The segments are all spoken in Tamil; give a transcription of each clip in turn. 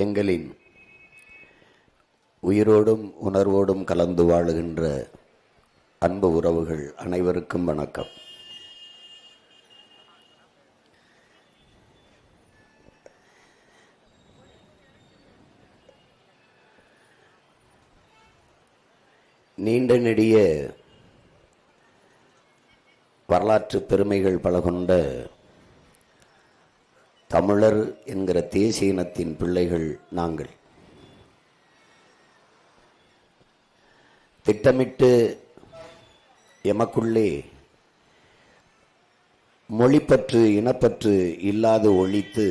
எங்களின் உயிரோடும் உணர்வோடும் கலந்து வாழுகின்ற அன்பு உறவுகள் அனைவருக்கும் வணக்கம். நீண்ட நெடிய வரலாற்று பெருமைகள் பல கொண்ட தமிழர் என்கிற தேசிய இனத்தின் பிள்ளைகள் நாங்கள். திட்டமிட்டு எமக்குள்ளே மொழிப்பற்று இனப்பற்று இல்லாது ஒழித்து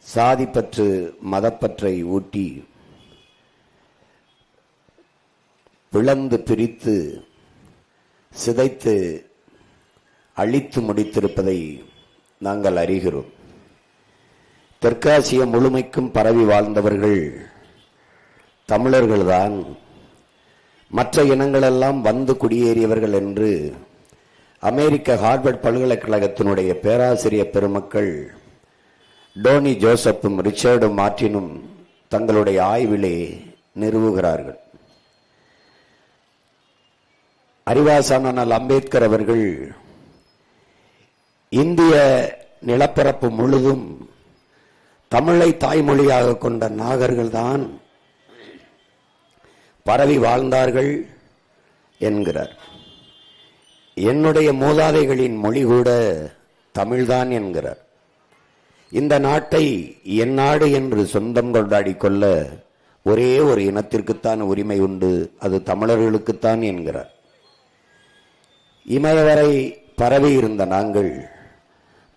சாதிப்பற்று மதப்பற்றை ஊட்டி பிளந்து பிரித்து சிதைத்து அழித்து முடித்திருப்பதை நாங்கள் அறிகிறோம். தெற்காசிய முழுமைக்கும் பரவி வாழ்ந்தவர்கள் தமிழர்கள்தான், மற்ற இனங்களெல்லாம் வந்து குடியேறியவர்கள் என்று அமெரிக்க ஹார்வர்ட் பல்கலைக்கழகத்தினுடைய பேராசிரியர் பெருமக்கள் டோனி ஜோசப்பும் ரிச்சர்டு மார்டினும் தங்களுடைய ஆய்விலே நிறுவுகிறார்கள். அறிவாசான அம்பேத்கர் அவர்கள் இந்திய நிலப்பரப்பு முழுதும் தமிழை தாய்மொழியாக கொண்ட நாகர்கள்தான் பரவி வாழ்ந்தார்கள் என்கிறார். என்னுடைய மூதாதைகளின் மொழி கூட தமிழ்தான் என்கிறார். இந்த நாட்டை என் நாடு என்று சொந்தம் கொண்டாடி கொள்ள ஒரே ஒரு இனத்திற்குத்தான் உரிமை உண்டு, அது தமிழர்களுக்குத்தான் என்கிறார். இமயவரை பரவி இருந்த நாங்கள்,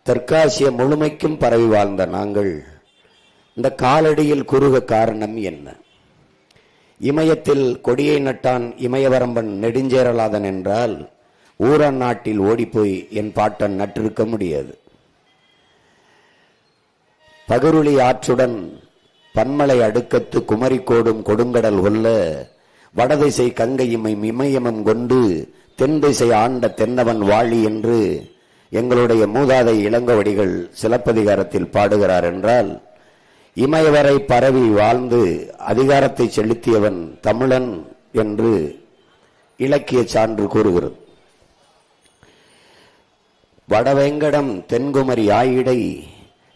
தெற்காசிய முழுமைக்கும் பரவி வாழ்ந்த நாங்கள், இந்த காலடியில் குறுக காரணம் என்ன? இமயத்தில் கொடியை நட்டான் இமயவரம்பன் நெடுஞ்சேரலாதன் என்றால் ஊரன் நாட்டில் ஓடிப்போய் என் பாட்டன் நட்டிருக்க முடியாது. பகருளி ஆற்றுடன் பன்மலை அடுக்கத்து குமரிக்கோடும் கொடுங்கடல் கொல்ல வடதிசை கங்கையுமை இமயமும் கொண்டு தென் திசை ஆண்ட தென்னவன் வாழி என்று எங்களுடைய மூதாதை இளங்கவடிகள் சிலப்பதிகாரத்தில் பாடுகிறார் என்றால், இமயவரை பரவி வாழ்ந்து அதிகாரத்தை செலுத்தியவன் தமிழன் என்று இலக்கிய சான்று கூறுகிறது. வடவேங்கடம் தென்குமரி ஆயிடை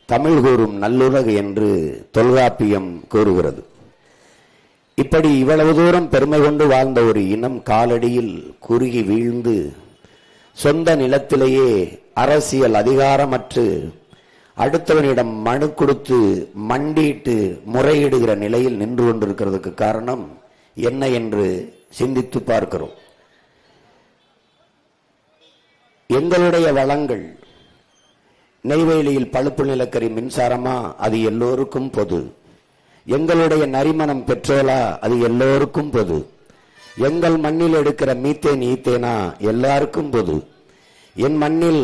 தமிழ் கூறும் நல்லுலகு என்று தொல்காப்பியம் கூறுகிறது. இப்படி இவ்வளவு தூரம் பெருமை கொண்டு வாழ்ந்த ஒரு இனம் காலடியில் குறுகி வீழ்ந்து சொந்த நிலத்திலேயே அரசியல் அதிகாரமற்று அடுத்தவனிடம் மனு கொடுத்து மண்டியிட்டு முறையிடுகிற நிலையில் நின்று கொண்டிருக்கிறதுக்கு காரணம் என்ன என்று சிந்தித்து பார்க்கிறோம். எங்களுடைய வளங்கள், நெய்வேலியில் பழுப்பு நிலக்கரி மின்சாரமா, அது எல்லோருக்கும் பொது. எங்களுடைய நரிமணம் பெட்ரோலா, அது எல்லோருக்கும் பொது. எங்கள் மண்ணில் எடுக்கிற மீத்தேன் ஈத்தேனா எல்லாருக்கும் பொது. என் மண்ணில்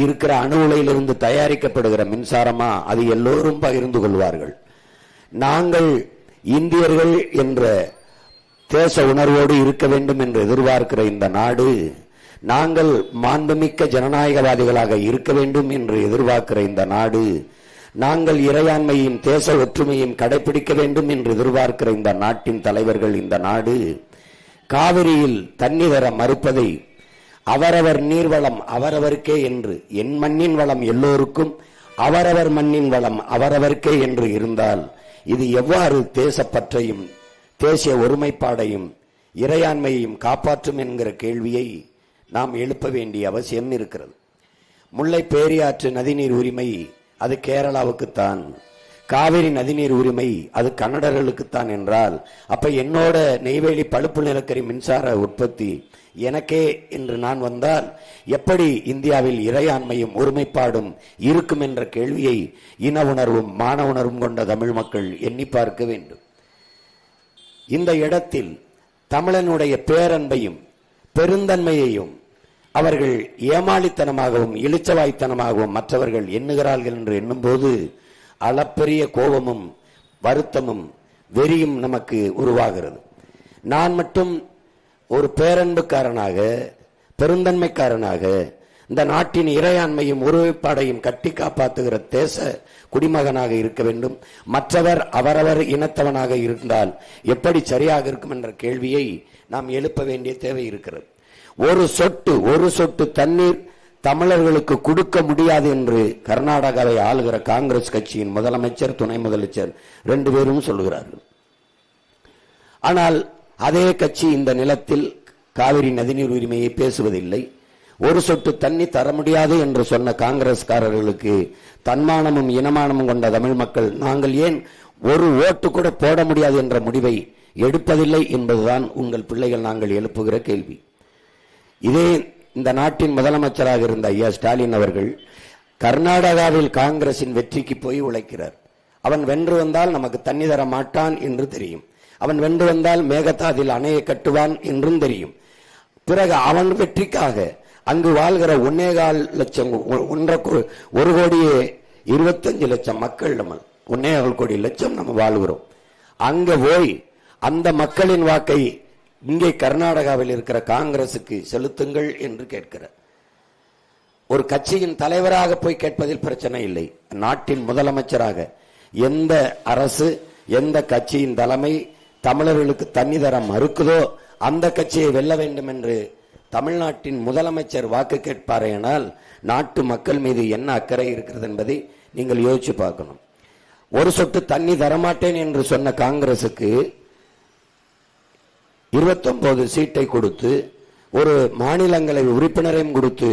இருக்கிற அணு உலையிலிருந்து தயாரிக்கப்படுகிற மின்சாரமா, அது எல்லோரும் பகிர்ந்து கொள்வார்கள். நாங்கள் இந்தியர்கள் என்ற தேச உணர்வோடு இருக்க வேண்டும் என்று எதிர்பார்க்கிற இந்த நாடு, நாங்கள் மாண்புமிக்க ஜனநாயகவாதிகளாக இருக்க வேண்டும் என்று எதிர்பார்க்கிற இந்த நாடு, நாங்கள் இறையாண்மையும் தேச ஒற்றுமையும் கடைபிடிக்க வேண்டும் என்று எதிர்பார்க்கிற இந்த நாட்டின் தலைவர்கள், இந்த நாடு காவிரியில் தண்ணி தர மறுப்பதை அவரவர் நீர்வளம் அவரவருக்கே என்று, என் மண்ணின் வளம் எல்லோருக்கும், அவரவர் மண்ணின் வளம் அவரவருக்கே என்று இருந்தால் இது எவ்வாறு தேசப்பற்றையும் தேசிய ஒருமைப்பாடையும் இறையாண்மையையும் காப்பாற்றும் என்கிற கேள்வியை நாம் எழுப்ப வேண்டிய அவசியம் இருக்கிறது. முல்லை பேரியாற்று நதிநீர் உரிமை அது கேரளாவுக்குத்தான், காவிரி நதிநீர் உரிமை அது கன்னடர்களுக்குத்தான் என்றால், அப்ப என்னோட நெய்வேலி பழுப்பு நிலக்கரி மின்சார உற்பத்தி எனக்கே என்று நான் வந்தால் எப்படி இந்தியாவில் இறையாண்மையும் ஒருமைப்பாடும் இருக்கும் என்ற கேள்வியை இன உணர்வும் மான உணர்வும் கொண்ட தமிழ் மக்கள் எண்ணி பார்க்க வேண்டும். இந்த இடத்தில் தமிழனுடைய பேரன்பையும் பெருந்தன்மையையும் அவர்கள் ஏமாளித்தனமாகவும் இளிச்சவாய்த்தனமாகவும் மற்றவர்கள் எண்ணுகிறார்கள் என்று எண்ணும்போது அளப்பெரிய கோபமும் வருத்தமும் வெறியும் நமக்கு உருவாகிறது. நான் மட்டும் ஒரு பேரன்புக்காரனாக பெருந்தன்மைக்காரனாக இந்த நாட்டின் இறையாண்மையும் ஒருமைப்பாடையும் கட்டி காப்பாற்றுகிற தேச குடிமகனாக இருக்க வேண்டும். மற்றவர் அவரவர் இனத்தவனாக இருந்தால் எப்படி சரியாக இருக்கும் என்ற கேள்வியை நாம் எழுப்ப வேண்டிய தேவை இருக்கிறது. ஒரு சொட்டு தண்ணீர் தமிழர்களுக்கு கொடுக்க முடியாது என்று கர்நாடகாவை ஆளுகிற காங்கிரஸ் கட்சியின் முதலமைச்சர், துணை முதலமைச்சர் 2 பேரும் சொல்லுகிறார்கள். ஆனால் அதே கட்சி இந்த நிலத்தில் காவிரி நதிநீர் உரிமையை பேசுவதில்லை. ஒரு சொட்டு தண்ணி தர முடியாது என்று சொன்ன காங்கிரஸ்காரர்களுக்கு தன்மானமும் இனமானமும் கொண்ட தமிழ் மக்கள் நாங்கள் ஏன் ஒரு ஓட்டு கூட போட முடியாது என்ற முடிவை எடுப்பதில்லை என்பதுதான் உங்கள் பிள்ளைகள் நாங்கள் எழுப்புகிற கேள்வி. இதே இந்த நாட்டின் முதலமைச்சராக இருந்த ஐயா ஸ்டாலின் அவர்கள் கர்நாடகாவில் காங்கிரசின் வெற்றிக்கு போய் உழைக்கிறார். அவன் வென்று வந்தால் நமக்கு தண்ணி தர மாட்டான் என்று தெரியும். அவன் வென்று வந்தால் மேகதாதில் அணையை கட்டுவான் என்றும் தெரியும். பிறகு அவன் வெற்றிக்காக அங்கு வாழ்கிற 1.25 லட்சம் 1,25,00,000 மக்கள், நம்ம 1.25 கோடி லட்சம் நம்ம வாழ்கிறோம். அங்க போய் அந்த மக்களின் வாக்கை இங்கே கர்நாடகாவில் இருக்கிற காங்கிரசுக்கு செலுத்துங்கள் என்று கேட்கிறார். ஒரு கட்சியின் தலைவராக போய் கேட்பதில் பிரச்சனை இல்லை. நாட்டின் முதலமைச்சராக எந்த அரசு, எந்த கட்சியின் தலைமை தமிழர்களுக்கு தண்ணி தர மறுக்குதோ அந்த கட்சியை வெல்ல வேண்டும் என்று தமிழ்நாட்டின் முதலமைச்சர் வாக்கு கேட்பாரேனால் நாட்டு மக்கள் மீது என்ன அக்கறை இருக்கிறது என்பதை நீங்கள் யோசிச்சு பார்க்கணும். ஒரு சொட்டு தண்ணி தரமாட்டேன் என்று சொன்ன காங்கிரசுக்கு 29 சீட்டை கொடுத்து ஒரு மாநிலங்களவை உறுப்பினரையும் கொடுத்து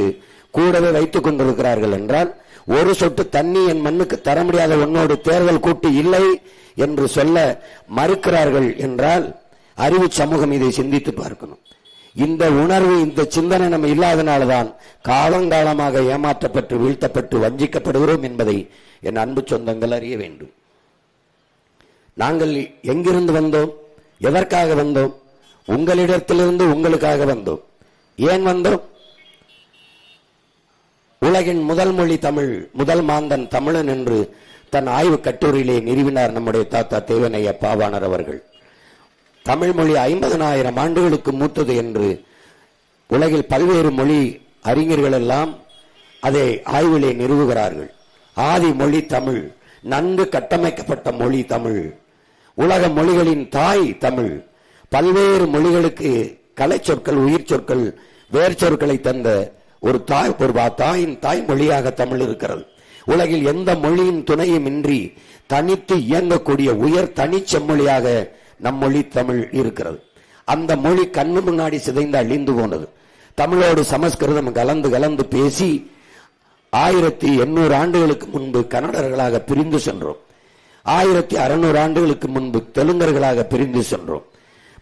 கூடவே வைத்துக் கொண்டிருக்கிறார்கள் என்றால், ஒரு சொட்டு தண்ணி என் மண்ணுக்கு தர முடியாத உன்னோடு தேர்தல் கூட்டு இல்லை என்று சொல்ல மறுக்கிறார்கள் என்றால் அறிவு சமூகம் இதை சிந்தித்து பார்க்கணும். இந்த உணர்வு, இந்த சிந்தனை நம்ம இல்லாதனால்தான் காலங்காலமாக ஏமாற்றப்பட்டு வீழ்த்தப்பட்டு வஞ்சிக்கப்படுகிறோம் என்பதை என் அன்பு சொந்தங்கள் அறிய வேண்டும். நாங்கள் எங்கிருந்து வந்தோம்? எதற்காக வந்தோம்? உங்களிடத்திலிருந்து உங்களுக்காக வந்தோம். ஏன் வந்தோம்? உலகின் முதல் மொழி தமிழ், முதல் மாந்தன் தமிழன் என்று தன் ஆய்வு கட்டுரையிலே நிறுவினார் நம்முடைய தாத்தா தேவனைய பாவாணர் அவர்கள். தமிழ் மொழி 50,000 ஆண்டுகளுக்கு மூத்தது என்று உலகில் பல்வேறு மொழி அறிஞர்கள் எல்லாம் அதை ஆய்விலே நிறுவுகிறார்கள். ஆதி மொழி தமிழ், நன்கு கட்டமைக்கப்பட்ட மொழி தமிழ், உலக மொழிகளின் தாய் தமிழ். பல்வேறு மொழிகளுக்கு கலை சொற்கள், உயிர் சொற்கள், வேர் சொற்களை தந்த ஒரு தாயின் தாய்மொழியாக தமிழ் இருக்கிறது. உலகில் எந்த மொழியின் துணையும் இன்றி தனித்து இயங்கக்கூடிய உயர் தனி செம்மொழியாக நம் மொழி தமிழ் இருக்கிறது. அந்த மொழி கண்ணு முன்னாடி சிதைந்து அழிந்து போனது. தமிழோடு சமஸ்கிருதம் கலந்து கலந்து பேசி 1800 ஆண்டுகளுக்கு முன்பு கன்னடர்களாக பிரிந்து சென்றோம். 1600 ஆண்டுகளுக்கு முன்பு தெலுங்கர்களாக பிரிந்து சென்றோம்.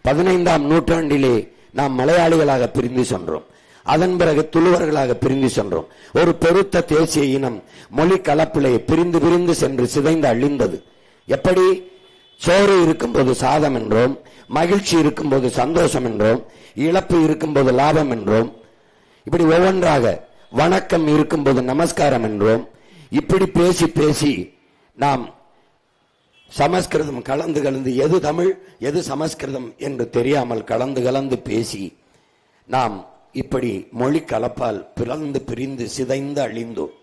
15ஆம் நூற்றாண்டிலே நாம் மலையாளிகளாக பிரிந்து சென்றோம். அதன் பிறகு துளுவர்களாக பிரிந்து சென்றோம். ஒரு பெருத்த தேசிய இனம் மொழி கலப்பிலே பிரிந்து பிரிந்து சென்று சிதைந்து அழிந்தது. எப்படி? சோறு இருக்கும்போது சாதம் என்றோம், மகிழ்ச்சி இருக்கும்போது சந்தோஷம் என்றோம், இழப்பு இருக்கும்போது லாபம் என்றோம், இப்படி ஒவ்வொன்றாக வணக்கம் இருக்கும்போது நமஸ்காரம் என்றோம். இப்படி பேசி பேசி நாம் சமஸ்கிருதம் கலந்து கலந்து எது தமிழ் எது சமஸ்கிருதம் என்று தெரியாமல் கலந்து கலந்து பேசி நாம் இப்படி மொழி கலப்பால் பிளந்து பிரிந்து சிதைந்து அழிந்தோம்.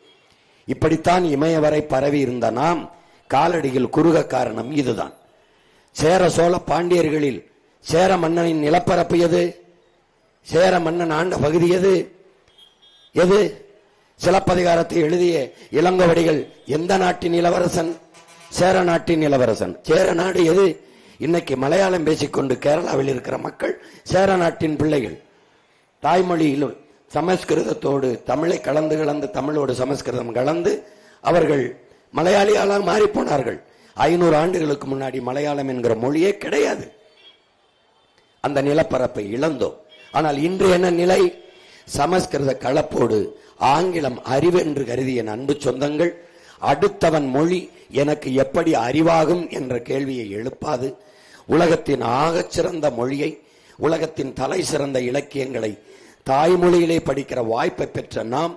இப்படித்தான் இமயவரை பரவி இருந்த நாம் காலடியில் குறுக காரணம் இதுதான். சேர சோழ பாண்டியர்களில் சேர மன்னனின் நிலப்பரப்பு எது? சேர மன்னன் ஆண்ட பகுதி எது? எது? சிலப்பதிகாரத்தை எழுதிய இளங்கோவடிகள் எந்த நாட்டின் இளவரசன்? சேர நாட்டின் இளவரசன். சேர நாடு எது? இன்னைக்கு மலையாளம் பேசிக்கொண்டு கேரளாவில் இருக்கிற மக்கள் சேர நாட்டின் பிள்ளைகள். தாய்மொழியில் சமஸ்கிருதத்தோடு தமிழை கலந்து கலந்து தமிழோடு சமஸ்கிருதம் கலந்து அவர்கள் மலையாளியால மாறி போனார்கள். 500 ஆண்டுகளுக்கு முன்னாடி மலையாளம் என்கிற மொழியே கிடையாது. அந்த நிலப்பரப்பை இழந்தோம். ஆனால் இன்று என்ன நிலை? சமஸ்கிருத கலப்போடு ஆங்கிலம் அறிவு என்று கருதிய அன்பு சொந்தங்கள் அடுத்தவன் மொழி எனக்கு எப்படி அறிவாகும் என்ற கேள்வியை எழுப்பாது உலகத்தின் ஆகச் சிறந்த மொழியை, உலகத்தின் தலை சிறந்த இலக்கியங்களை தாய்மொழியிலே படிக்கிற வாய்ப்பை பெற்ற நாம்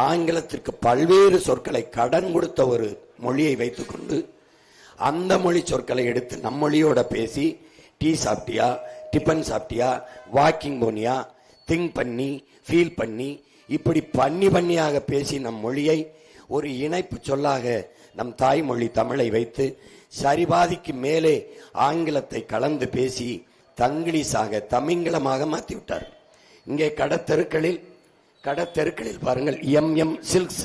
ஆங்கிலத்திற்கு பல்வேறு சொற்களை கடன் கொடுத்த ஒரு மொழியை வைத்துக்கொண்டு அந்த மொழி சொற்களை எடுத்து நம் மொழியோட பேசி டீ சாப்பிட்டியா, டிபன் சாப்பிட்டியா, வாக்கிங் போனியா, திங்க் பண்ணி ஃபீல் பண்ணி இப்படி பண்ணியாக பேசி நம் மொழியை ஒரு இணைப்பு சொல்லாக நம் தாய்மொழி தமிழை வைத்து சரிபாதிக்கு மேலே ஆங்கிலத்தை கலந்து பேசி தங்கிலீஷாக தமிங்கிலமாக மாற்றிவிட்டார். இங்கே கடத்தெருக்களில் பாருங்கள், எம் சில்க்ஸ்,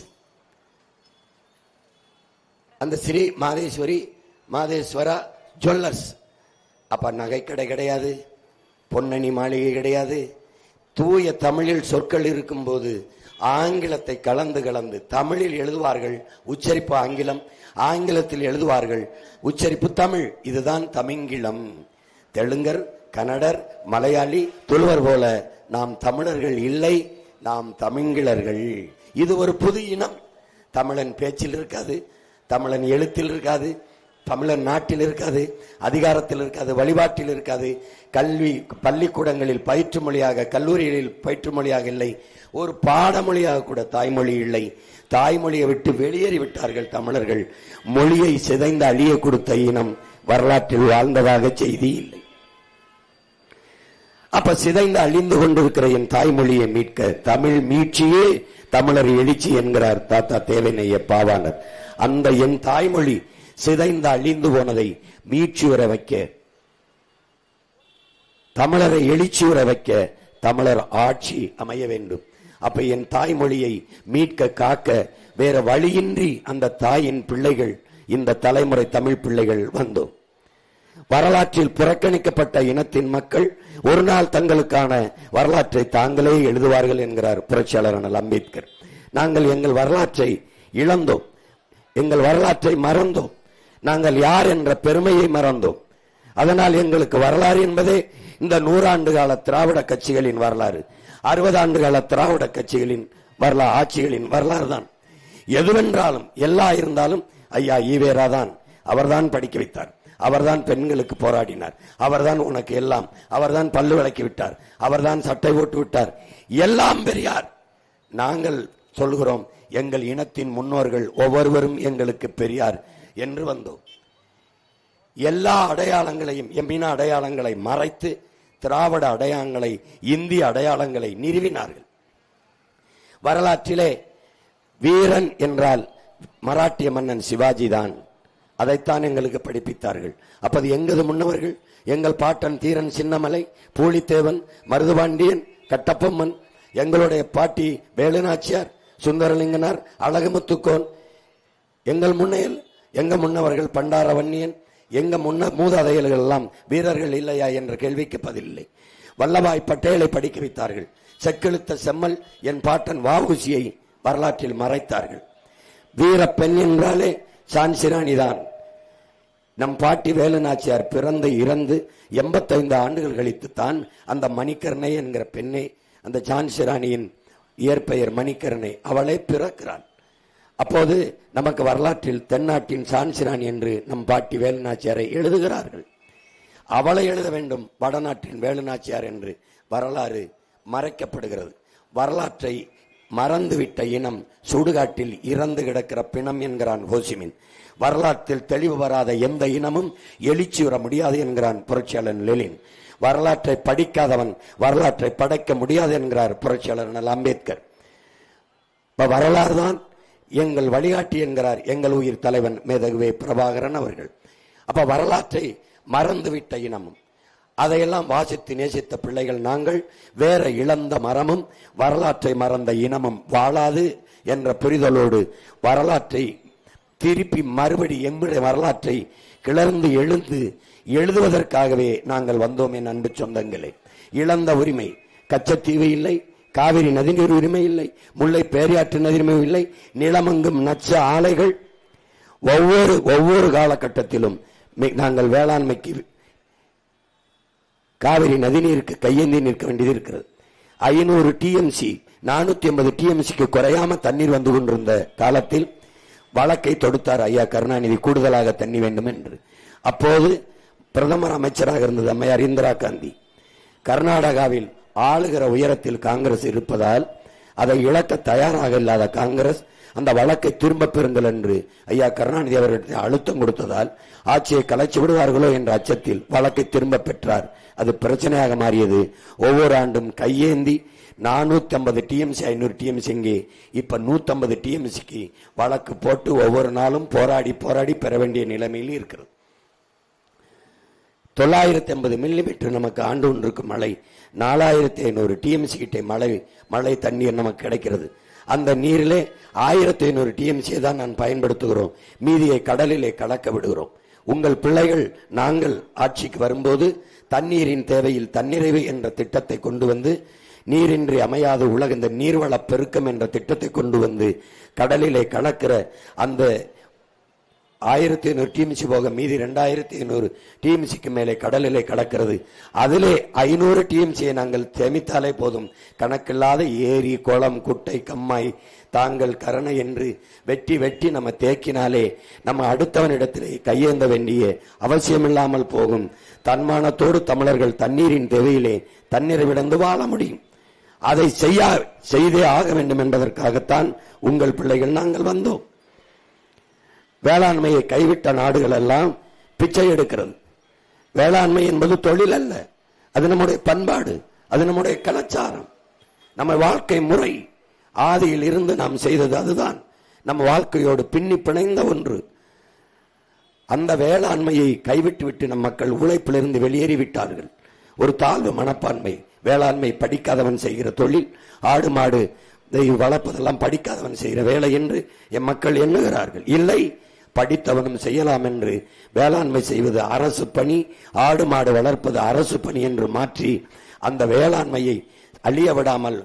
அந்த ஸ்ரீ மாதேஸ்வரா ஜுவல்லர்ஸ். அப்ப நகைக்கடை கிடையாது, பொன்னணி மாளிகை கிடையாது. தூய தமிழில் சொற்கள் இருக்கும் போது ஆங்கிலத்தை கலந்து தமிழில் எழுதுவார்கள், உச்சரிப்பு ஆங்கிலம், ஆங்கிலத்தில் எழுதுவார்கள், உச்சரிப்பு தமிழ். இதுதான் தமிங்கிலம். தெலுங்கர், கன்னடர், மலையாளி, துளுவர் போல நாம் தமிழர்கள் இல்லை, நாம் தமிங்கிலர்கள். இது ஒரு புது இனம். தமிழன் பேச்சில் இருக்காது, தமிழன் எழுத்தில் இருக்காது, தமிழன் நாட்டில் இருக்காது, அதிகாரத்தில் இருக்காது, வழிபாட்டில் இருக்காது, கல்வி பள்ளிக்கூடங்களில் பயிற்று மொழியாக, கல்லூரிகளில் பயிற்று மொழியாக இல்லை, ஒரு பாடமொழியாக கூட தாய்மொழி இல்லை. தாய்மொழியை விட்டு வெளியேறி விட்டார்கள் தமிழர்கள். மொழியை சிதைந்து அழிய கொடுத்த இனம் வரலாற்றில் வாழ்ந்ததாக செய்தி இல்லை. அப்ப சிதைந்து அழிந்து கொண்டிருக்கிற என் தாய்மொழியை மீட்க தமிழ் மீட்சியே தமிழர் எழுச்சி என்கிறார் தாத்தா தேவனைய பாவாணர். அந்த என் தாய்மொழி சிதைந்து அழிந்து போனதை மீட்சியுற வைக்க, தமிழரை எழுச்சியுற வைக்க தமிழர் ஆட்சி அமைய வேண்டும். அப்ப என் தாய்மொழியை மீட்க காக்க வேற வழியின்றி அந்த தாயின் பிள்ளைகள், இந்த தலைமுறை தமிழ் பிள்ளைகள் வந்தோம். வரலாற்றில் புறக்கணிக்கப்பட்ட இனத்தின் மக்கள் ஒரு நாள் தங்களுக்கான வரலாற்றை தாங்களே எழுதுவார்கள் என்கிறார் புரட்சியாளர் அண்ணல் அம்பேத்கர். நாங்கள் எங்கள் வரலாற்றை இழந்தோம், எங்கள் வரலாற்றை மறந்தோம், நாங்கள் யார் என்ற பெருமையை மறந்தோம். அதனால் எங்களுக்கு வரலாறு என்பதே இந்த 100 ஆண்டு கால திராவிட கட்சிகளின் வரலாறு, 60 ஆண்டு கால திராவிட கட்சிகளின் வரலாறு, ஆட்சிகளின் வரலாறு தான். எதுவென்றாலும் எல்லா இருந்தாலும் ஐயா ஈவேரா தான், அவர்தான் படிக்க வைத்தார், அவர்தான் பெண்களுக்கு போராடினார், அவர்தான் உனக்கு எல்லாம், அவர்தான் பல்லு விளக்கி விட்டார், அவர்தான் சட்டை போட்டு விட்டார், எல்லாம் பெரியார். நாங்கள் சொல்கிறோம், எங்கள் இனத்தின் முன்னோர்கள் ஒவ்வொருவரும் எங்களுக்கு பெரியார் என்று வந்தோம். எல்லா அடையாளங்களையும், எம்மின அடையாளங்களை மறைத்து திராவிட அடையாளங்களை, இந்திய அடையாளங்களை நிறுவினார்கள். வரலாற்றிலே வீரன் என்றால் மராட்டிய மன்னன் சிவாஜி தான், அதைத்தான் எங்களுக்கு படிப்பித்தார்கள். அப்போது எங்களது முன்னவர்கள், எங்கள் பாட்டன் தீரன் சின்னமலை, பூலித்தேவன், மருதுபாண்டியன், கட்டப்பொம்மன், எங்களுடைய பாட்டி வேலுநாச்சியார், சுந்தரலிங்கனார், அழகுமுத்துக்கோன், எங்கள் முன்னையில் எங்க முன்னவர்கள் பண்டாரவன்னியன், எங்க மூதாதையர்கள் எல்லாம் வீரர்கள் இல்லையா என்ற கேள்விக்கு பதிலில்லை. வல்லபாய் பட்டேலை படிக்க வைத்தார்கள். செக்கெழுத்த செம்மல் என் பாட்டன் வஉசியை வரலாற்றில் மறைத்தார்கள். வீர பெண் என்றாலே சான்சிராணி தான். நம் பாட்டி வேலுநாச்சியார் பிறந்து இறந்து 85 ஆண்டுகள் கழித்து தான் அந்த மணிக்கர்ணை என்கிற பெண்ணை, அந்த சான்சிராணியின் இயற்பெயர் மணிக்கர்ணை, அவளை பிறக்கிறாள். அப்போது நமக்கு வரலாற்றில் தென்னாட்டின் சான்சிராணி என்று நம் பாட்டி வேலுநாச்சியாரை எழுதுகிறார்கள். அவளை எழுத வேண்டும், வடநாட்டின் வேலுநாச்சியார் என்று வரலாறு மறைக்கப்படுகிறது. வரலாற்றை மறந்துவிட்ட இனம் சுடுகாட்டில் இறந்து கிடக்கிற பிணம் என்கிறான் ஹோசிமின். வரலாற்றில் தெளிவு வராத எந்த இனமும் எழுச்சியுற முடியாது என்கிறான் புரட்சியாளர் லெனின். வரலாற்றை படிக்காதவன் வரலாற்றை படைக்க முடியாது என்கிறார் புரட்சியாளர் அண்ணல் அம்பேத்கர். வரலாறு தான் எங்கள் வழிகாட்டி என்கிறார் எங்கள் உயிர் தலைவன் மேதகுவே பிரபாகரன் அவர்கள். அப்ப வரலாற்றை மறந்துவிட்ட இனமும், அதையெல்லாம் வாசித்து நேசித்த பிள்ளைகள் நாங்கள். வேற இழந்த மரமும் வரலாற்றை மறந்த இனமும் வாழாது என்ற புரிதலோடு வரலாற்றை திருப்பி மறுபடி எம்முடைய வரலாற்றை கிளர்ந்து எழுதுவதற்காகவே நாங்கள் வந்தோம். என் அன்பு சொந்தங்களே, இழந்த உரிமை, கச்சத்தீவு இல்லை, காவிரி நதிநீர் உரிமை இல்லை, முல்லை பேரியாற்று நதியுரிமை இல்லை, நிலமங்கும் நச்ச ஆலைகள். ஒவ்வொரு காலகட்டத்திலும் நாங்கள் வேளாண்மைக்கு காவிரி நதிநீருக்கு கையேந்தி நிற்க வேண்டியது இருக்கிறது. 500 TMC 450 TMCக்கு குறையாம தண்ணீர் வந்து கொண்டிருந்த காலத்தில் வழக்கை தொடுத்தார் ஐயா கருணாநிதி, கூடுதலாக தண்ணி வேண்டும் என்று. அப்போது பிரதமர் அமைச்சராக இருந்தது அம்மையார் இந்திரா காந்தி. கர்நாடகாவில் ஆளுகிற உயரத்தில் காங்கிரஸ் இருப்பதால் அதை இழக்க தயாராக இல்லாத காங்கிரஸ் அந்த வழக்கை திரும்ப பெறுங்கள் என்று ஐயா கருணாநிதி அவர்களுக்கு அழுத்தம் கொடுத்ததால் ஆட்சியை கலைச்சு விடுவார்களோ என்ற அச்சத்தில் வழக்கை திரும்ப பெற்றார். அது பிரச்சனையாக மாறியது. ஒவ்வொரு ஆண்டும் கையேந்தி 450 டிஎம்சி 500 டிஎம்சி இங்கே இப்ப 150 டிஎம்சிக்கு வழக்கு போட்டு ஒவ்வொரு நாளும் போராடி போராடி பெற வேண்டிய நிலைமையில் இருக்கிறது. 950 மில்லிமீட்டர் நமக்கு ஆண்டு ஒன்றுக்கு மழை, 4500 டிஎம்சி கிட்ட மழை தண்ணீர் நமக்கு கிடைக்கிறது. அந்த நீரிலே 1500 டிஎம்சியை தான் நான் பயன்படுத்துகிறோம், மீதியை கடலிலே கலக்க விடுகிறோம். உங்கள் பிள்ளைகள் நாங்கள் ஆட்சிக்கு வரும்போது தண்ணீரின் தேவையில் தன்னிறைவு என்ற திட்டத்தை கொண்டு வந்து, நீரின்றி அமையாத உலக இந்த நீர்வள பெருக்கம் என்ற திட்டத்தை கொண்டு வந்து கடலிலே கலக்கிற அந்த 1500 டிஎம்சி போக மீதி 2500 டிஎம்சிக்கு மேலே கடலிலே கலக்கிறது. அதிலே 500 டிஎம்சியை நாங்கள் சேமித்தாலே போதும். கணக்கில்லாத ஏரி, குளம், குட்டை, கம்மாய், தாங்கள் கரணை என்று வெட்டி வெட்டி நம்ம தேக்கினாலே நம்ம அடுத்தவனிடத்திலே கையேந்த வேண்டிய அவசியமில்லாமல் போகும். தன்மானத்தோடு தமிழர்கள் தண்ணீரின் தேவையிலே தண்ணீரை விடந்து வாழ முடியும். அதை செய்தே ஆக வேண்டும் என்பதற்காகத்தான் உங்கள் பிள்ளைகள் நாங்கள் வந்தோம். வேளாண்மையை கைவிட்ட நாடுகள் எல்லாம் பிச்சை எடுக்கிறது. வேளாண்மை என்பது தொழில் அல்ல, அது நம்முடைய பண்பாடு, அது நம்முடைய கலாச்சாரம், நம்ம வாழ்க்கை முறை. ஆதியில் இருந்து நாம் செய்தது அதுதான், நம்ம வாழ்க்கையோடு பின்னி பிணைந்த ஒன்று. அந்த வேளாண்மையை கைவிட்டு விட்டு நம் மக்கள் உழைப்பிலிருந்து வெளியேறிவிட்டார்கள். ஒரு தாழ்வு மனப்பான்மை. வேளாண்மை படிக்காதவன் செய்கிற தொழில், ஆடு மாடு வளர்ப்பதெல்லாம் படிக்காதவன் செய்கிற வேலை என்று என் மக்கள் எண்ணுகிறார்கள். இல்லை, படித்தவனும் செய்யலாம் என்று வேளாண்மை செய்வது அரசு பணி, ஆடு மாடு வளர்ப்பது அரசு பணி என்று மாற்றி அந்த வேளாண்மையை அழிய விடாமல்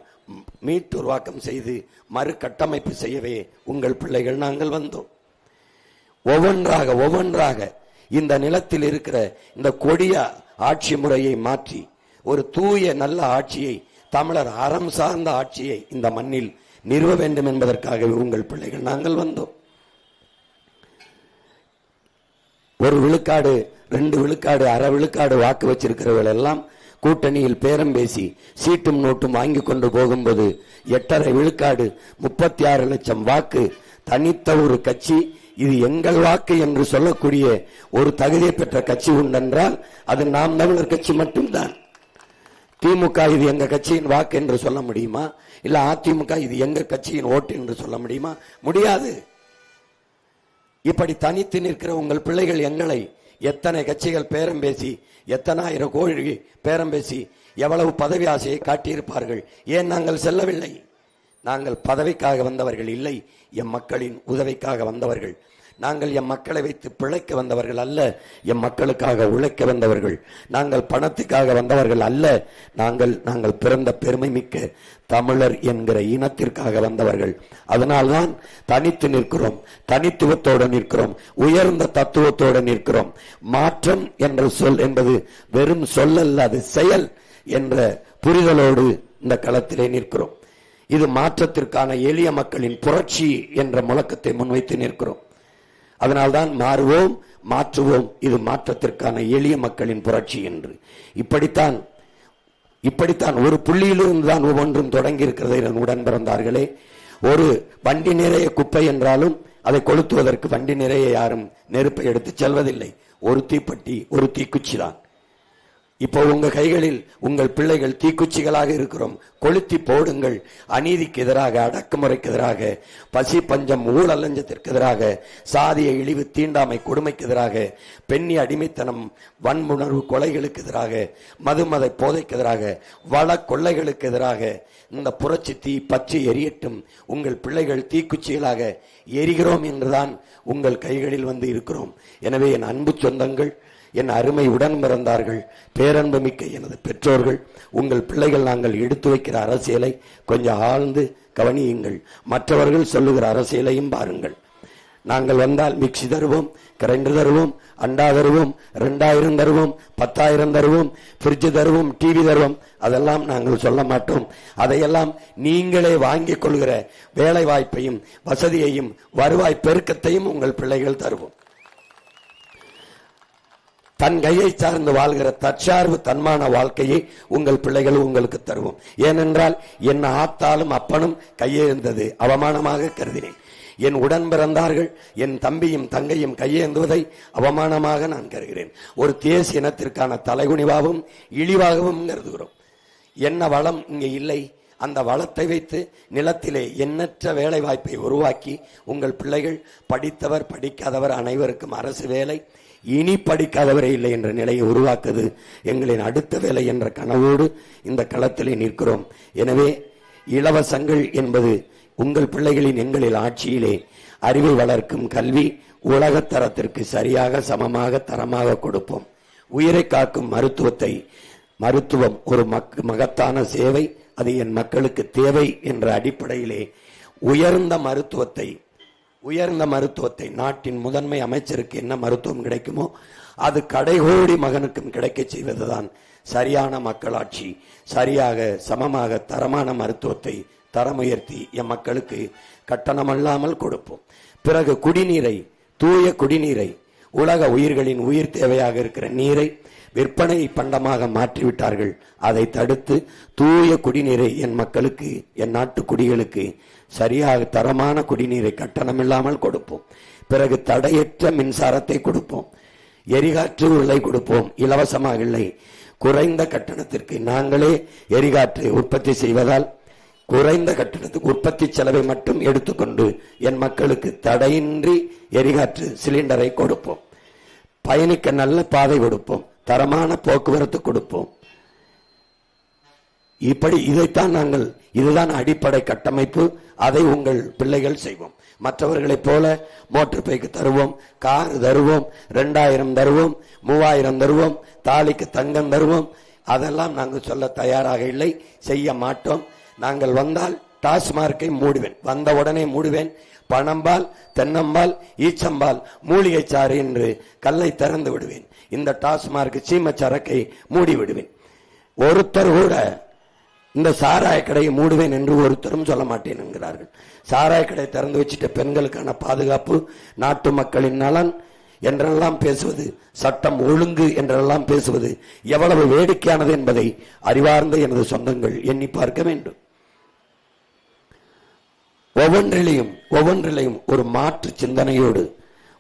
மீட்டுருவாக்கம் செய்து மறு கட்டமைப்பு செய்யவே உங்கள் பிள்ளைகள் நாங்கள் வந்தோம். ஒவ்வொன்றாக இந்த நிலத்தில் இருக்கிற இந்த கொடிய ஆட்சி முறையை மாற்றி ஒரு தூய நல்ல ஆட்சியை, தமிழர் அறம் சார்ந்த ஆட்சியை இந்த மண்ணில் நிறுவ வேண்டும் என்பதற்காகவே உங்கள் பிள்ளைகள் நாங்கள் வந்தோம். 1 விழுக்காடு 2 விழுக்காடு அரை விழுக்காடு வாக்கு வச்சிருக்கிறவர்கள் எல்லாம் கூட்டணியில் பேரம் பேசி சீட்டும் நோட்டும் வாங்கி கொண்டு போகும்போது 8.5 விழுக்காடு 36 லட்சம் வாக்கு தனித்த ஒரு கட்சி, இது எங்கள் வாக்கு என்று சொல்லக்கூடிய ஒரு தகுதியை பெற்ற கட்சி உண்டென்றால் அது நாம் தமிழர் கட்சி மட்டும்தான். திமுக இது எங்க கட்சியின் வாக்கு என்று சொல்ல முடியுமா? இல்ல அதிமுக இது எங்க கட்சியின் ஓட்டு என்று சொல்ல முடியுமா? முடியாது. இப்படி தனித்து நிற்கிற உங்கள் பிள்ளைகள் எங்களை எத்தனை கட்சிகள் பேரம் பேசி, எத்தனை ஆயிரம் கோடி பேரம் பேசி எவ்வளவு பதவி ஆசையை காட்டியிருப்பார்கள். ஏன் நாங்கள் செல்லவில்லை? நாங்கள் பதவிக்காக வந்தவர்கள் இல்லை, எம் மக்களின் உதவிக்காக வந்தவர்கள். நாங்கள் எம் மக்களை வைத்து பிழைக்க வந்தவர்கள் அல்ல, எம் மக்களுக்காக உழைக்க வந்தவர்கள். நாங்கள் பணத்துக்காக வந்தவர்கள் அல்ல, நாங்கள் பிறந்த பெருமை மிக்க தமிழர் என்கிற இனத்திற்காக வந்தவர்கள். அதனால்தான் தனித்து நிற்கிறோம், தனித்துவத்தோடு நிற்கிறோம், உயர்ந்த தத்துவத்தோடு நிற்கிறோம். மாற்றம் என்ற சொல் என்பது வெறும் சொல்லல்ல, அது செயல் என்ற புரிதலோடு இந்த களத்திலே நிற்கிறோம். இது மாற்றத்திற்கான எளிய மக்களின் புரட்சி என்ற முழக்கத்தை முன்வைத்து நிற்கிறோம். அதனால்தான் மாறுவோம், மாற்றுவோம், இது மாற்றத்திற்கான எளிய மக்களின் புரட்சி என்று. இப்படித்தான் ஒரு புள்ளியிலிருந்து தான் ஒவ்வொன்றும் தொடங்கி இருக்கிறது. என் உடன் பிறந்தார்களே, ஒரு வண்டி நிறைய குப்பை என்றாலும் அதை கொளுத்துவதற்கு வண்டி நிறைய யாரும் நெருப்பை எடுத்து செல்வதில்லை. ஒரு தீப்பெட்டி, ஒரு தீக்குச்சி தான். இப்போ உங்க கைகளில் உங்கள் பிள்ளைகள் தீக்குச்சிகளாக இருக்கிறோம். கொளுத்தி போடுங்கள். அநீதிக்கு எதிராக, அடக்குமுறைக்கு எதிராக, பசி பஞ்சம் ஊழல் லஞ்சத்திற்கு எதிராக, சாதிய இழிவு தீண்டாமை கொடுமைக்கு எதிராக, பெண்ணி அடிமைத்தனம் வன்முணர்வு கொலைகளுக்கு எதிராக, மதுமத போதைக்கு எதிராக, வள கொள்ளைகளுக்கு எதிராக இந்த புரட்சி தீ பற்றி எரியட்டும். உங்கள் பிள்ளைகள் தீக்குச்சிகளாக எரிகிறோம் என்றுதான் உங்கள் கைகளில் வந்து இருக்கிறோம். எனவே என் அன்பு சொந்தங்கள், என் அருமை உடன் பிறந்தார்கள், பேரன்பு மிக்க எனது பெற்றோர்கள், உங்கள் பிள்ளைகள் நாங்கள் எடுத்து வைக்கிற அரசியலை கொஞ்சம் ஆழ்ந்து கவனியுங்கள். மற்றவர்கள் சொல்லுகிற அரசியலையும் பாருங்கள். நாங்கள் வந்தால் மிக்சி தருவோம், கிரைண்டர் தருவோம், அண்டா தருவோம், 2000 தருவோம், 10,000 தருவோம், பிரிட்ஜ் தருவோம், டிவி தருவோம், அதெல்லாம் நாங்கள் சொல்ல மாட்டோம். அதையெல்லாம் நீங்களே வாங்கிக் கொள்கிற வேலை வாய்ப்பையும் வசதியையும் வருவாய் பெருக்கத்தையும் உங்கள் பிள்ளைகள் தருவோம். தன் கையை சார்ந்து வாழ்கிற தற்சார்பு தன்மான வாழ்க்கையை உங்கள் பிள்ளைகள் உங்களுக்கு தருவோம். ஏனென்றால் என் ஆத்தாலும் அப்பனும் கையேந்தது அவமானமாக கருதினேன். என் உடன் பிறந்தார்கள், என் தம்பியும் தங்கையும் கையேந்துவதை அவமானமாக நான் கருதுகிறேன். ஒரு தேசிய இனத்திற்கான தலைகுனிவாகவும் இழிவாகவும் கருதுகிறோம். என்ன வளம் இங்கே இல்லை, அந்த வளத்தை வைத்து நிலத்திலே எண்ணற்ற வேலை வாய்ப்பை உருவாக்கி உங்கள் பிள்ளைகள் படித்தவர் படிக்காதவர் அனைவருக்கும் அரசு வேலை, இனி படிக்காதவரே இல்லை என்ற நிலையை உருவாக்குது எங்களின் அடுத்த வேலை என்ற கனவோடு இந்த களத்திலே நிற்கிறோம். எனவே இலவசங்கள் என்பது உங்கள் பிள்ளைகளின் எங்களின் ஆட்சியிலே அறிவை வளர்க்கும் கல்வி உலகத்தரத்திற்கு சரியாக சமமாக தரமாக கொடுப்போம். உயிரை காக்கும் மருத்துவம் ஒரு மகத்தான சேவை, அது என் மக்களுக்கு தேவை என்ற அடிப்படையிலே உயர்ந்த மருத்துவத்தை நாட்டின் முதன்மை அமைச்சருக்கு என்ன மருத்துவம் கிடைக்குமோ அது கடைகோடி மகனுக்கும் கிடைக்க செய்வதுதான் சரியான மக்களாட்சி. சரியாக சமமாக தரமான மருத்துவத்தை தரமுயர்த்தி என் மக்களுக்கு கட்டணமல்லாமல் கொடுப்போம். பிறகு குடிநீரை, தூய குடிநீரை, உலக உயிர்களின் உயிர் தேவையாக இருக்கிற நீரை விற்பனை பண்டமாக மாற்றிவிட்டார்கள். அதை தடுத்து தூய குடிநீரை என் மக்களுக்கு, என் நாட்டு குடிகளுக்கு சரியாக தரமான குடிநீரை கட்டணமில்லாமல் கொடுப்போம். பிறகு தடையற்ற மின்சாரத்தை கொடுப்போம். எரிகாற்று உருளை கொடுப்போம், இலவசமாக இல்லை, குறைந்த கட்டணத்திற்கு. நாங்களே எரிகாற்று உற்பத்தி செய்வதால் குறைந்த கட்டணத்துக்கு உற்பத்தி செலவை மட்டும் எடுத்துக்கொண்டு என் மக்களுக்கு தடையின்றி எரிகாற்று சிலிண்டரை கொடுப்போம். பயணிக்க நல்ல பாதை கொடுப்போம், தரமான போக்குவரத்து கொடுப்போம். இப்படி இதுதான் அடிப்படை கட்டமைப்பு. அதை உங்கள் பிள்ளைகள் செய்வோம். மற்றவர்களைப் போல மோட்டர் பைக்கு தருவோம், கார் தருவோம், 2000 தருவோம், 3000 தருவோம், தாலிக்கு தங்கம் தருவோம், அதெல்லாம் நாங்கள் சொல்ல தயாராக இல்லை, செய்ய மாட்டோம். நாங்கள் வந்தால் டாஸ்மார்க்கை மூடுவேன், வந்த உடனே மூடுவேன். பணம்பால், தென்னம்பால், ஈச்சம்பால், மூலிகை சாறு என்று கல்லை திறந்து விடுவேன். இந்த டாஸ்மார்க் சீம சரக்கை மூடி விடுவேன். ஒருத்தர் கூட இந்த சாராய கடையை மூடுவேன் என்று ஒருத்தரும் சொல்ல மாட்டேன் என்கிறார்கள். சாராய கடை திறந்து வச்சுட்டு பெண்களுக்கான பாதுகாப்பு, நாட்டு மக்களின் நலன் என்றெல்லாம் பேசுவது, சட்டம் ஒழுங்கு என்றெல்லாம் பேசுவது எவ்வளவு வேடிக்கையானது என்பதை அறிவார்ந்த எனது சொந்தங்கள் எண்ணி பார்க்க வேண்டும். ஒவ்வொன்றிலையும் ஒரு மாற்று சிந்தனையோடு,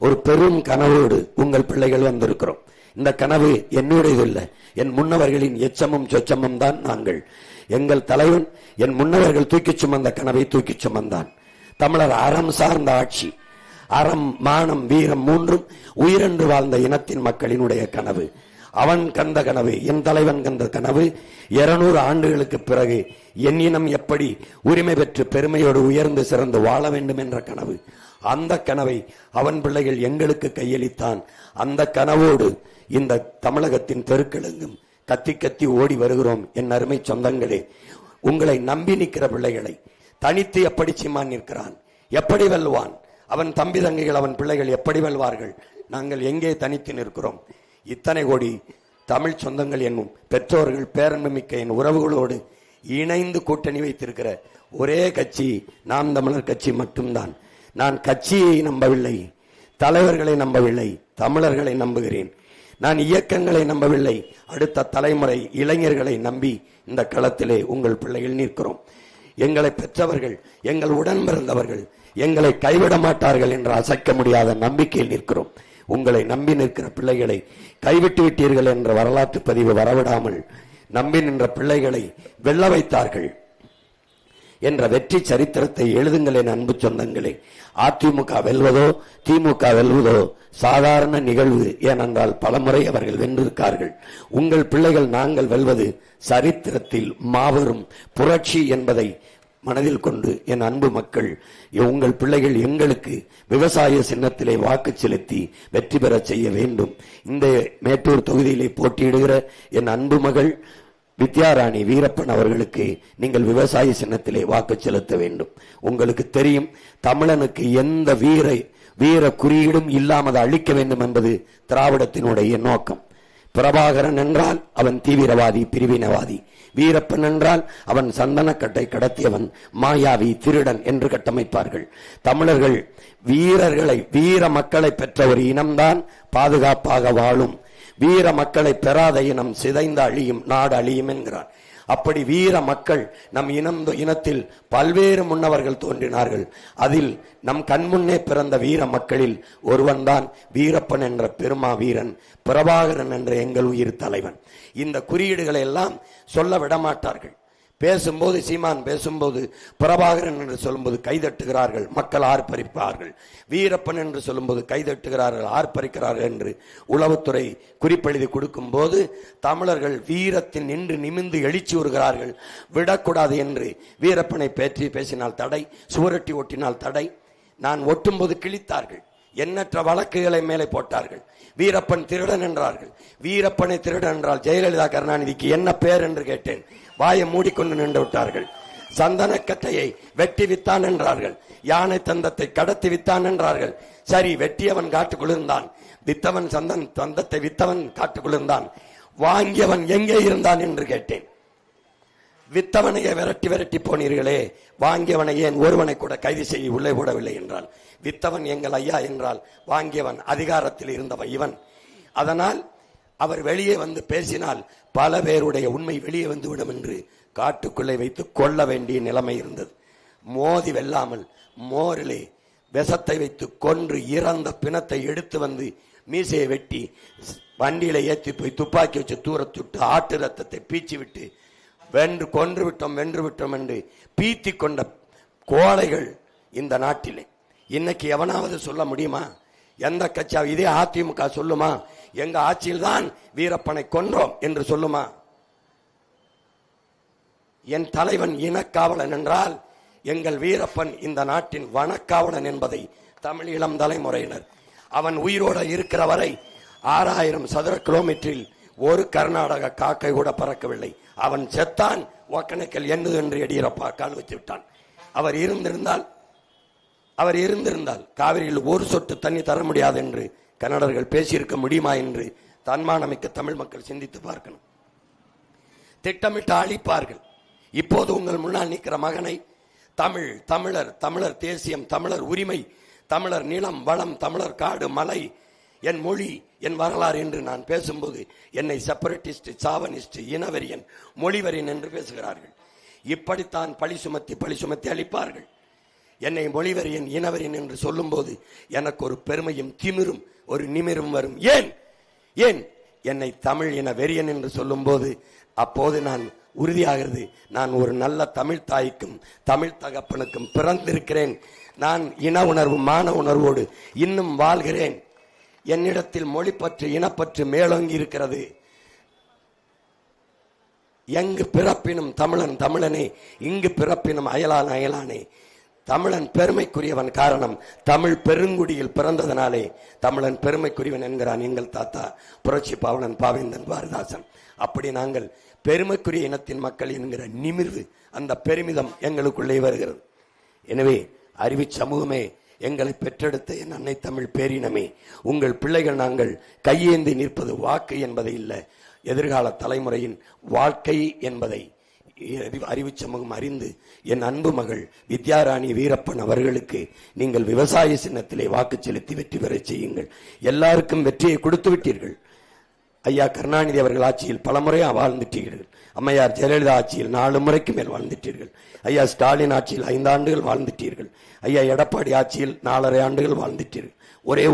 ஒரு பெரும் கனவோடு உங்கள் பிள்ளைகள் வந்திருக்கிறோம். இந்த கனவு என்னுடையது இல்லை, என் முன்னவர்களின் எச்சமும் சொச்சமும் தான் நாங்கள். எங்கள் தலைவன் என் முன்னவர்கள் தூக்கிச் சுமந்த கனவை தூக்கிச் சுமந்தான். தமிழர் அறம் சார்ந்த ஆட்சி, அறம், மானம், வீரம் மூன்றும் உயிரென்று வாழ்ந்த இனத்தின் மக்களினுடைய கனவு. அவன் கந்த கனவு, என் தலைவன் கந்த கனவு. 200 ஆண்டுகளுக்கு பிறகு என் இனம் எப்படி உரிமை பெற்று பெருமையோடு உயர்ந்து சிறந்து வாழ வேண்டும் என்ற கனவு. அந்த கனவை அவன் பிள்ளைகள் எங்களுக்கு கையளித்தான். அந்த கனவோடு இந்த தமிழகத்தின் தெருக்களெங்கும் கத்தி கத்தி ஓடி வருகிறோம். என் அருமை சொந்தங்களே, உங்களை நம்பி நிற்கிற பிள்ளைகளை தனித்து எப்படி சீமான் நிற்கிறான், எப்படி வெல்வான், அவன் தம்பி தங்கைகள், அவன் பிள்ளைகள் எப்படி வெல்வார்கள்? நாங்கள் எங்கே தனித்து நிற்கிறோம்? இத்தனை கோடி தமிழ் சொந்தங்கள் என்னும் பெற்றோர்கள், பேரன்புமிக்க என் உறவுகளோடு இணைந்து கூட்டணி வைத்திருக்கிற ஒரே கட்சி நாம் தமிழர் கட்சி மட்டும்தான். நான் கட்சியை நம்பவில்லை, தலைவர்களை நம்பவில்லை, தமிழர்களை நம்புகிறேன். நான் இயக்கங்களை நம்பவில்லை, அடுத்த தலைமுறை இளைஞர்களை நம்பி இந்த களத்திலே உங்கள் பிள்ளைகள் நிற்கிறோம். எங்களை பெற்றவர்கள், எங்கள் உடன் பிறந்தவர்கள் எங்களை கைவிட மாட்டார்கள் என்ற அசைக்க முடியாத நம்பிக்கையில் நிற்கிறோம். உங்களை நம்பி நிற்கிற பிள்ளைகளை கைவிட்டு விட்டீர்கள் என்ற வரலாற்று பதிவு வரவிடாமல் நம்பி நின்ற பிள்ளைகளை வெல்ல வைத்தார்கள் என்ற வெற்றி சரித்திரத்தை எழுதுங்கள் என் அன்பு சொந்தங்களே. அதிமுக வெல்வதோ திமுக வெல்வதோ சாதாரண நிகழ்வு. ஏனென்றால் பலமுறை அவர்கள் வென்றிருக்கார்கள். உங்கள் பிள்ளைகள் நாங்கள் வெல்வது சரித்திரத்தில் மாபெரும் புரட்சி என்பதை மனதில் கொண்டு என் அன்பு மக்கள், உங்கள் பிள்ளைகள் எங்களுக்கு விவசாய சின்னத்திலே வாக்கு செலுத்தி வெற்றி பெற செய்ய வேண்டும். இந்த மேட்டூர் தொகுதியிலே போட்டியிடுகிற என் அன்பு மகள் வித்யாராணி வீரப்பன் அவர்களுக்கு நீங்கள் விவசாய சின்னத்திலே வாக்கு செலுத்த வேண்டும். உங்களுக்கு தெரியும், தமிழனுக்கு எந்த வீர குறியீடும் இல்லாமல் அழிக்க வேண்டும் என்பது திராவிடத்தினுடைய நோக்கம். பிரபாகரன் என்றால் அவன் தீவிரவாதி, பிரிவினவாதி. வீரப்பன் என்றால் அவன் சந்தனக்கட்டை கடத்தியவன், மாயாவி, திருடன் என்று கட்டமைப்பார்கள். தமிழர்கள் வீர மக்களை பெற்ற ஒரு இனம்தான் பாதுகாப்பாக வாழும். வீர மக்களை பெறாத இனம் சிதைந்த அழியும், நாடு அழியும் என்கிறார். அப்படி வீர மக்கள் நம் இனத்தில் பல்வேறு முன்னவர்கள் தோன்றினார்கள். அதில் நம் கண்முன்னே பிறந்த வீர மக்களில் ஒருவன்தான் வீரப்பன் என்ற பெருமா வீரன், பிரபாகரன் என்ற எங்கள் உயிர் தலைவன். இந்த குறியீடுகளை எல்லாம் சொல்ல விடமாட்டார்கள். பேசும்போது, சீமான் பேசும்போது பிரபாகரன் என்று சொல்லும்போது கைதட்டுகிறார்கள், மக்கள் ஆர்ப்பரிப்பார்கள். வீரப்பன் என்று சொல்லும்போது கைதட்டுகிறார்கள், ஆர்ப்பரிக்கிறார்கள் என்று உளவுத்துறை குறிப்பெழுதி கொடுக்கும் போது தமிழர்கள் வீரத்தில் நின்று நிமிர்ந்து எழுச்சி வருகிறார்கள். விடக்கூடாது என்று வீரப்பனை பற்றி பேசினால் தடை, சுவரொட்டி ஒட்டினால் தடை. நான் ஒட்டும்போது கிழித்தார்கள், எண்ணற்ற வழக்குகளை மேலே போட்டார்கள். வீரப்பன் திருடன் என்றார்கள். வீரப்பனை திருடன் என்றால் ஜெயலலிதா கருணாநிதிக்கு என்ன பேர் என்று கேட்டேன். வாயை மூடிக்கொண்டு நின்று விட்டார்கள். சந்தனக்கட்டையை வெட்டி வித்தான் என்றார்கள். யானை தந்தத்தை கடத்தி வித்தான் என்றார்கள். சரி, வெட்டியவன் காட்டுக்குள்ளிருந்தான், வித்தவன் தந்தத்தை வித்தவன் காட்டுக்குள்ளிருந்தான். வாங்கியவன் எங்கே இருந்தான் என்று கேட்டேன். வித்தவனையை விரட்டி விரட்டி போனீர்களே, வாங்கியவனை ஏன் ஒருவனை கூட கைது செய்ய உள்ளே போடவில்லை என்றால், வித்தவன் எங்கள் ஐயா என்றால் வாங்கியவன் அதிகாரத்தில் இருந்தவன் இவன். அதனால் அவர் வெளியே வந்து பேசினால் பல பேருடைய உண்மை வெளியே வந்துவிடும் என்று காட்டுக்குள்ளே வைத்து கொள்ள வேண்டிய நிலைமை இருந்தது. மோதி வெல்லாமல் மோரிலே விஷத்தை வைத்து கொன்று இறந்த பிணத்தை எடுத்து வந்து மீசையை வெட்டி வண்டியில ஏற்றி போய் துப்பாக்கி வச்சு தூரத்துட்டு ஆட்டு ரத்தத்தை பீச்சி விட்டு வென்று விட்டோம் என்று பீத்தி கொண்ட கோழைகள் இந்த நாட்டிலே. இன்னைக்கு எவனாவது சொல்ல முடியுமா? எந்த கட்சியாவது, இதே அதிமுக சொல்லுமா எங்க ஆட்சியில் தான் வீரப்பனை கொன்றோம் என்று சொல்லுமா? என் தலைவன் இனக்காவலன் என்றால் எங்கள் வீரப்பன் இந்த நாட்டின் வனக்காவலன் என்பதை தமிழ் இளம் தலைமுறையினர், அவன் உயிரோடு இருக்கிற வரை 6000 சதுர கிலோமீட்டரில் ஒரு கர்நாடக காக்கை கூட பறக்கவில்லை. அவன் செத்தான், ஒக்கணைக்கல் என்னது என்று எடியூரப்பா கால் வச்சு விட்டான். அவர் இருந்திருந்தால் காவிரியில் ஒரு சொட்டு தண்ணி தர முடியாது என்று கன்னடர்கள் பேசியிருக்க முடியுமா என்று தன்மானமிக்க தமிழ் மக்கள் சிந்தித்து பார்க்கணும். திட்டமிட்டு அழிப்பார்கள். இப்போது உங்கள் முன்னால் நிற்கிற மகனை தமிழர் தேசியம், தமிழர் உரிமை, தமிழர் நிலம் வளம், தமிழர் காடு மலை, என் மொழி, என் வரலாறு என்று நான் பேசும்போது என்னை செப்பரேட்டிஸ்ட், சாவனிஸ்ட், இனவெறியன், மொழிவரியன் என்று பேசுகிறார்கள். இப்படித்தான் பழி சுமத்தி அளிப்பார்கள். என்னை மொழிவரியன், இனவெறியன் என்று சொல்லும் போது எனக்கு ஒரு பெருமையும் திமிரும் ஒரு நிமிரும் வரும். ஏன் என்னை தமிழ் இன வெறியன் என்று சொல்லும் போது அப்போது நான் உறுதியாகிறது, நான் ஒரு நல்ல தமிழ் தாய்க்கும் தமிழ் தகப்பனுக்கும் பிறந்திருக்கிறேன். நான் இன உணர்வு, மான உணர்வோடு இன்னும் வாழ்கிறேன். என்னிடத்தில் மொழிப்பற்று, இனப்பற்று மேலோங்கி இருக்கிறது. எங்கு பிறப்பினும் தமிழன் தமிழனே, இங்கு பிறப்பினும் அயலானே. தமிழன் பெருமைக்குரியவன். காரணம், தமிழ் பெருங்குடியில் பிறந்ததனாலே தமிழன் பெருமைக்குரியவன் என்கிறான் எங்கள் தாத்தா புரட்சி பாவலன் பாவேந்தன் பாரதிதாசன். அப்படி நாங்கள் பெருமைக்குரிய இனத்தின் மக்கள் என்கிற நிமிர்வு, அந்த பெருமிதம் எங்களுக்குள்ளே வருகிறது. எனவே அறிவு சமூகமே, எங்களை பெற்றெடுத்த என் அன்னை தமிழ் பேரினமே, உங்கள் பிள்ளைகள் நாங்கள் கையேந்தி நிற்பது வாக்கு என்பதை இல்லை, எதிர்கால தலைமுறையின் வாழ்க்கை என்பதை அறிவு சமூகம் அறிந்து என் அன்பு மகள் வித்யாராணி வீரப்பன் அவர்களுக்கு நீங்கள் விவசாய சின்னத்திலே வாக்கு செலுத்தி வெற்றி பெற செய்யுங்கள். எல்லாருக்கும் வெற்றியை கொடுத்து விட்டீர்கள். ஐயா கருணாநிதி அவர்கள் ஆட்சியில் பல முறை வாழ்ந்துட்டீர்கள். அம்மையார் ஜெயலலிதா ஆட்சியில் 4 முறைக்கு மேல் வாழ்ந்துட்டீர்கள். ஐயா ஸ்டாலின் ஆட்சியில் 5 ஆண்டுகள் வாழ்ந்துட்டீர்கள். ஐயா எடப்பாடி ஆட்சியில் 4.5 ஆண்டுகள் வாழ்ந்துட்டீர்கள். ஒரே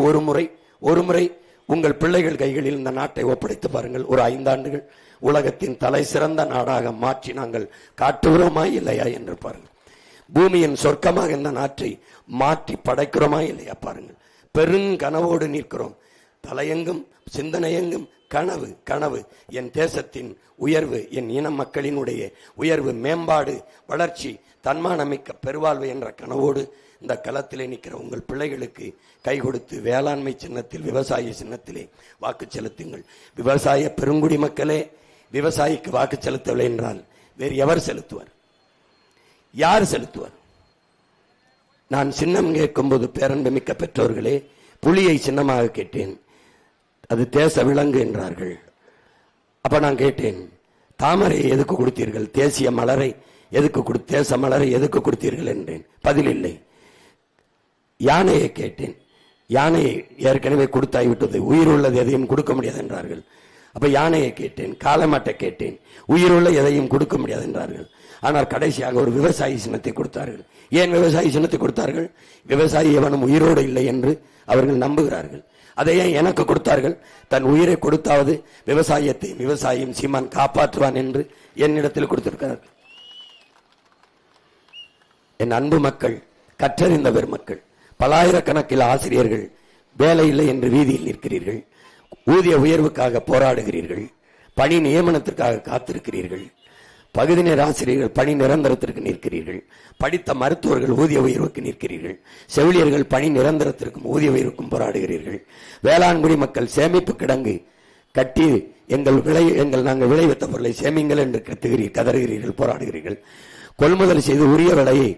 ஒரு முறை உங்கள் பிள்ளைகள் கைகளில் இந்த நாட்டை ஒப்படைத்து பாருங்கள். ஒரு 5 ஆண்டுகள் உலகத்தின் தலை சிறந்த நாடாக மாற்றி நாங்கள் காட்டுகிறோமா இல்லையா என்று பாருங்கள். பூமியின் சொர்க்கமாக இந்த நாட்டை மாற்றி படைக்கிறோமா இல்லையா பாருங்கள். பெருங்கனவோடு நிற்கிறோம். தலையெங்கும் சிந்தனையெங்கும் கனவு. என் தேசத்தின் உயர்வு, என் இன மக்களினுடைய உயர்வு, மேம்பாடு, வளர்ச்சி, தன்மானமிக்க பெருவாழ்வு என்ற கனவோடு இந்த களத்திலே நிற்கிற உங்கள் பிள்ளைகளுக்கு கை கொடுத்து வேளாண்மை சின்னத்தில், விவசாய சின்னத்திலே வாக்கு செலுத்துங்கள். விவசாய பெருங்குடி மக்களே, விவசாயிக்கு வாக்கு செலுத்தவில்லை என்றால் வேறு எவர் செலுத்துவார்? யார் செலுத்துவார்? நான் சின்னம் கேட்கும் போது பேரன்பு மிக்க பெற்றோர்களே, புலியை சின்னமாக கேட்டேன். அது தேச விலங்கு என்றார்கள். அப்ப நான் கேட்டேன், தாமரையை எதுக்கு கொடுத்தீர்கள்? தேசிய மலரை எதுக்கு தேச மலரை எதுக்கு கொடுத்தீர்கள் என்றேன். பதில் இல்லை. யானையை கேட்டேன். யானையை ஏற்கனவே கொடுத்தாய்விட்டது, உயிர் உள்ளது எதையும் கொடுக்க முடியாது என்றார்கள். அப்ப யானையை கேட்டேன். காளமாட்டை கேட்டேன். உயிருள்ள எதையும் கொடுக்க முடியாது என்றார்கள். ஆனால் கடைசியாக ஒரு விவசாயி சின்னத்தை கொடுத்தார்கள். ஏன் விவசாயி சின்னத்தை கொடுத்தார்கள்? விவசாயி எவனும் உயிரோடு இல்லை என்று அவர்கள் நம்புகிறார்கள். அதை ஏன் எனக்கு கொடுத்தார்கள்? தன் உயிரை கொடுத்தாவது விவசாயியும் சீமான் காப்பாற்றுவான் என்று என்னிடத்தில் கொடுத்திருக்கிறார்கள். என் அன்பு மக்கள், கற்றறிந்த பெருமக்கள், பல்லாயிரக்கணக்கில் ஆசிரியர்கள் வேலை இல்லை என்று வீதியில் நிற்கிறீர்கள். ஊதிய உயர்வுக்காக போராடுகிறீர்கள். பணி நியமனத்திற்காக காத்திருக்கிறீர்கள். பகுதி நேர ஆசிரியர்கள் பணி நிரந்தரத்திற்கு நிற்கிறீர்கள். படித்த மருத்துவர்கள் ஊதிய உயர்வுக்கு நிற்கிறீர்கள். செவிலியர்கள் பணி நிரந்தரத்திற்கும் ஊதிய உயர்வுக்கும் போராடுகிறீர்கள். வேளாண்குடி மக்கள் சேமிப்பு கிடங்கு கட்டி நாங்கள் விளைவித்த பொருளை சேமிங்கள் என்று கதறுகிறீர்கள், போராடுகிறீர்கள். கொள்முதல் செய்து உரிய விலையை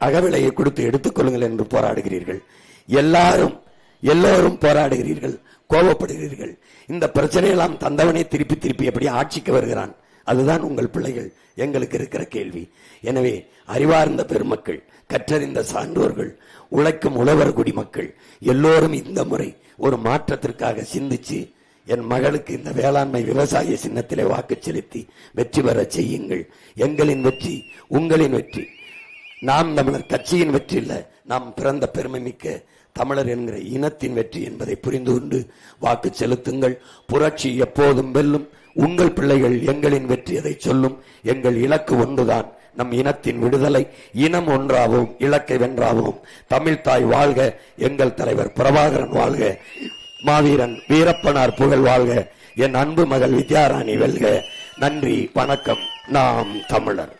அகவிலையை கொடுத்து எடுத்துக் கொள்ளுங்கள் என்று போராடுகிறீர்கள். எல்லோரும் போராடுகிறீர்கள், கோபப்படுகிறீர்கள். இந்த பிரச்சனையெல்லாம் தந்தவனே திருப்பி திருப்பி எப்படி ஆட்சிக்கு வருகிறான்? அதுதான் உங்கள் பிள்ளைகள் எங்களுக்கு இருக்கிற கேள்வி. எனவே அறிவார்ந்த பெருமக்கள், கற்றறிந்த சான்றோர்கள், உழைக்கும் உழவர் குடிமக்கள் எல்லோரும் இந்த முறை ஒரு மாற்றத்திற்காக சிந்திச்சு என் மகளுக்கு இந்த வேளாண்மை விவசாய சின்னத்திலே வாக்கு செலுத்தி வெற்றி பெற செய்யுங்கள். எங்களின் வெற்றி உங்களின் வெற்றி. நாம் தமிழர் கட்சியின் வெற்றி இல்ல, நாம் பிறந்த பெருமை மிக்க தமிழர் என்கிற இனத்தின் வெற்றி என்பதை புரிந்து கொண்டு வாக்கு செலுத்துங்கள். புரட்சி எப்போதும் வெல்லும். உங்கள் பிள்ளைகள் எங்களின் வெற்றி அதை சொல்லும். எங்கள் இலக்கு ஒன்றுதான், நம் இனத்தின் விடுதலை. இனம் ஒன்றாகவும் இலக்கை வென்றாகவும். தமிழ்தாய் வாழ்க, எங்கள் தலைவர் பிரபாகரன் வாழ்க, மாவீரன் வீரப்பனார் புகழ் வாழ்க, என் அன்பு மகள் வித்யாராணி வெல்க. நன்றி, வணக்கம். நாம் தமிழர்.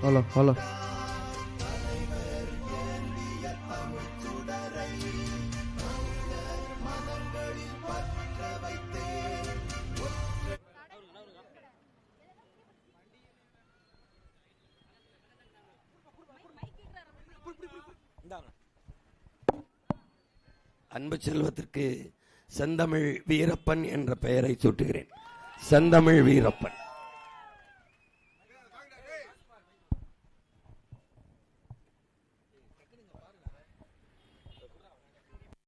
ஹலோ அன்பு செல்வத்திற்கு செந்தமிழ் வீரப்பன் என்ற பெயரை சூட்டுகிறேன். செந்தமிழ் வீரப்பன்.